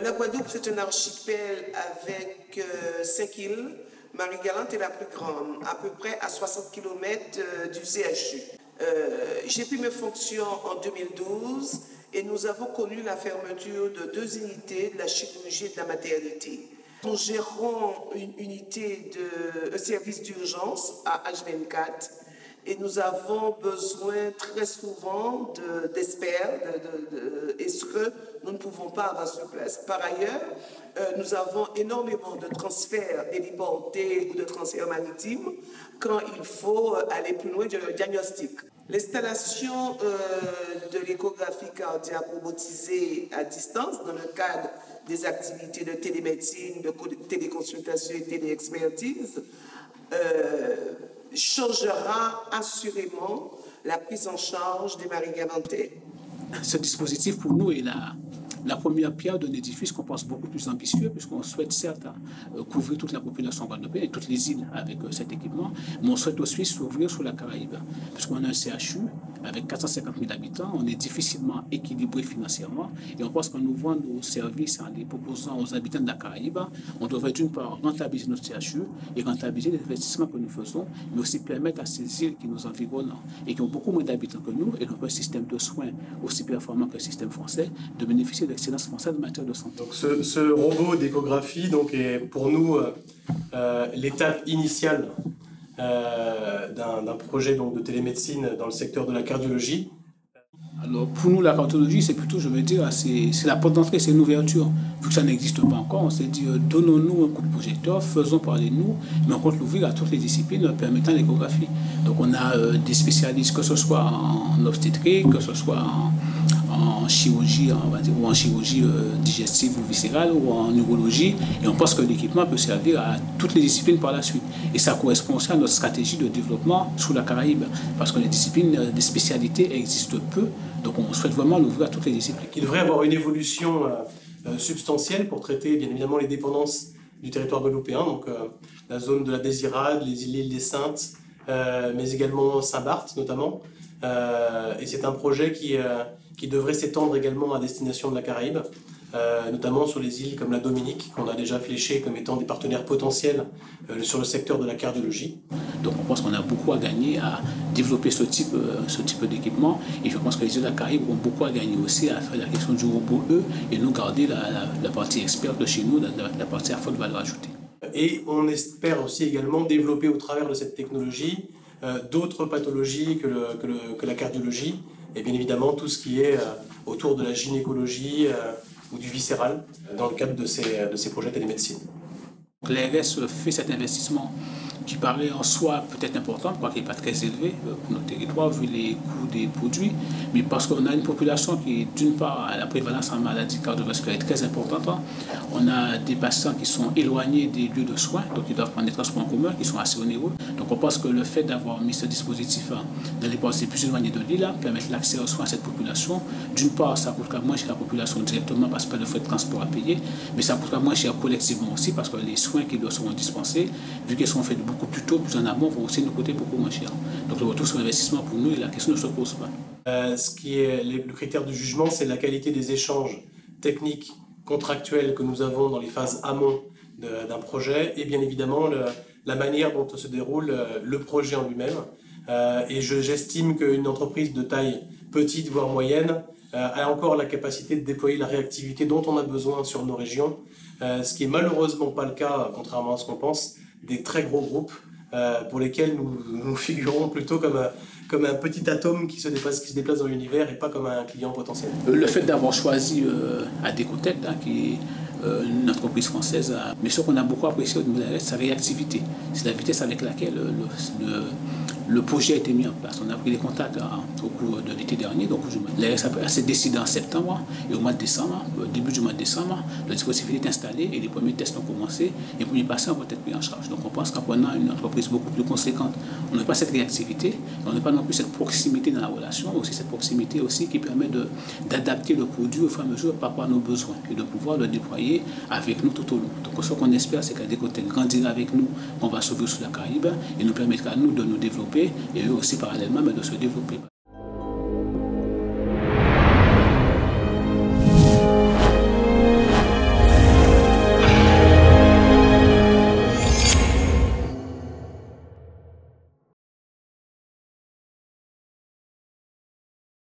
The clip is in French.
La Guadeloupe, c'est un archipel avec 5 îles. Marie-Galante est la plus grande, à peu près à 60 km du CHU. J'ai pris mes fonctions en 2012 et nous avons connu la fermeture de 2 unités de la chirurgie et de la maternité. Nous gérons une unité de service d'urgence à H24 et nous avons besoin très souvent d'experts, et ce que nous ne pouvons pas avoir sur place. Par ailleurs, nous avons énormément de transferts héliportés ou de transferts maritimes quand il faut aller plus loin du diagnostic. L'installation de l'échographie cardiaque robotisée à distance dans le cadre des activités de télémédecine, de téléconsultation et téléexpertise changera assurément la prise en charge des Marie-Galantais. Ce dispositif, pour nous, est la première pierre d'un édifice qu'on pense beaucoup plus ambitieux, puisqu'on souhaite certes couvrir toute la population guadeloupéenne et toutes les îles avec cet équipement, mais on souhaite aussi s'ouvrir sur la Caraïbe, puisqu'on a un CHU avec 450 000 habitants, on est difficilement équilibré financièrement, et on pense qu'en ouvrant nos services, en les proposant aux habitants de la Caraïbe, on devrait d'une part rentabiliser notre CHU et rentabiliser les investissements que nous faisons, mais aussi permettre à ces îles qui nous environnent et qui ont beaucoup moins d'habitants que nous, et qui ont un système de soins aussi performant que le système français, de bénéficier de l'excellence française en matière de santé. Donc ce robot d'échographie est pour nous l'étape initiale d'un projet de télémédecine dans le secteur de la cardiologie. Alors pour nous, la cardiologie, c'est plutôt, je veux dire, c'est la porte d'entrée, c'est une ouverture. Vu que ça n'existe pas encore, on s'est dit, donnons-nous un coup de projecteur, faisons parler de nous, mais on compte l'ouvrir à toutes les disciplines permettant l'échographie. Donc on a des spécialistes, que ce soit en obstétrique, que ce soit en chirurgie, on va dire, ou en chirurgie digestive ou viscérale, ou en neurologie, et on pense que l'équipement peut servir à toutes les disciplines par la suite. Et ça correspond aussi à notre stratégie de développement sous la Caraïbe, parce que les disciplines, des spécialités existent peu, donc on souhaite vraiment l'ouvrir à toutes les disciplines. Il devrait y avoir une évolution substantielle pour traiter bien évidemment les dépendances du territoire guadeloupéen, donc la zone de la Désirade, les îles des Saintes, mais également Saint-Barth notamment. Et c'est un projet qui devrait s'étendre également à destination de la Caraïbe, notamment sur les îles comme la Dominique, qu'on a déjà fléchées comme étant des partenaires potentiels sur le secteur de la cardiologie. Donc on pense qu'on a beaucoup à gagner à développer ce type d'équipement, et je pense que les îles de la Caraïbe ont beaucoup à gagner aussi à faire la question du robot et nous garder la partie experte de chez nous, la partie à forte valeur ajoutée. Et on espère aussi également développer au travers de cette technologie d'autres pathologies que la cardiologie, et bien évidemment tout ce qui est autour de la gynécologie ou du viscéral dans le cadre de ces projets de télémédecine. L'ARS fait cet investissement qui paraît en soi peut-être important, quoiqu'il n'est pas très élevé pour notre territoire vu les coûts des produits, mais parce qu'on a une population qui, d'une part, a la prévalence en maladies cardiovasculaires très importante. On a des patients qui sont éloignés des lieux de soins, donc ils doivent prendre des transports en commun qui sont assez onéreux. Donc on pense que le fait d'avoir mis ce dispositif dans les parties les plus éloignées de l'île permet l'accès aux soins à cette population. D'une part, ça coûtera moins cher à la population directement parce qu'il n'y a pas de frais de transport à payer, mais ça coûtera moins cher collectivement aussi parce que les soins qui leur seront dispensés, vu qu'ils seront faits beaucoup plus tôt, plus en amont, vont aussi nous coûter beaucoup moins cher. Donc le retour sur investissement pour nous, la question ne se pose pas. Ce qui est le critère du jugement, c'est la qualité des échanges techniques, contractuels que nous avons dans les phases amont d'un projet et bien évidemment la manière dont se déroule le projet en lui-même. Et j'estime qu'une entreprise de taille petite, voire moyenne, a encore la capacité de déployer la réactivité dont on a besoin sur nos régions, ce qui est malheureusement pas le cas, contrairement à ce qu'on pense, des très gros groupes pour lesquels nous figurons plutôt comme un petit atome qui se déplace dans l'univers et pas comme un client potentiel. Le fait d'avoir choisi Adecotech, qui est une entreprise française, mais ce qu'on a beaucoup apprécié au niveau de l'ARS, c'est sa réactivité. C'est la vitesse avec laquelle le projet a été mis en place. On a pris les contacts au cours de l'été dernier. Donc, l'ARS s'est décidé en septembre et au mois de décembre, début du mois de décembre, le dispositif est installé et les premiers tests ont commencé. Et les premiers patients vont être pris en charge. Donc, on pense qu'en prenant une entreprise beaucoup plus conséquente, on n'a pas cette réactivité, on n'a pas non plus cette proximité dans la relation, aussi cette proximité aussi qui permet d'adapter le produit au fur et à mesure par rapport à nos besoins et de pouvoir le déployer avec nous tout au long. Donc, ce qu'on espère, c'est qu'Adecotel grandira avec nous, qu'on va s'ouvrir sur la Caraïbe et nous permettra à nous de nous développer et eux aussi parallèlement de se développer.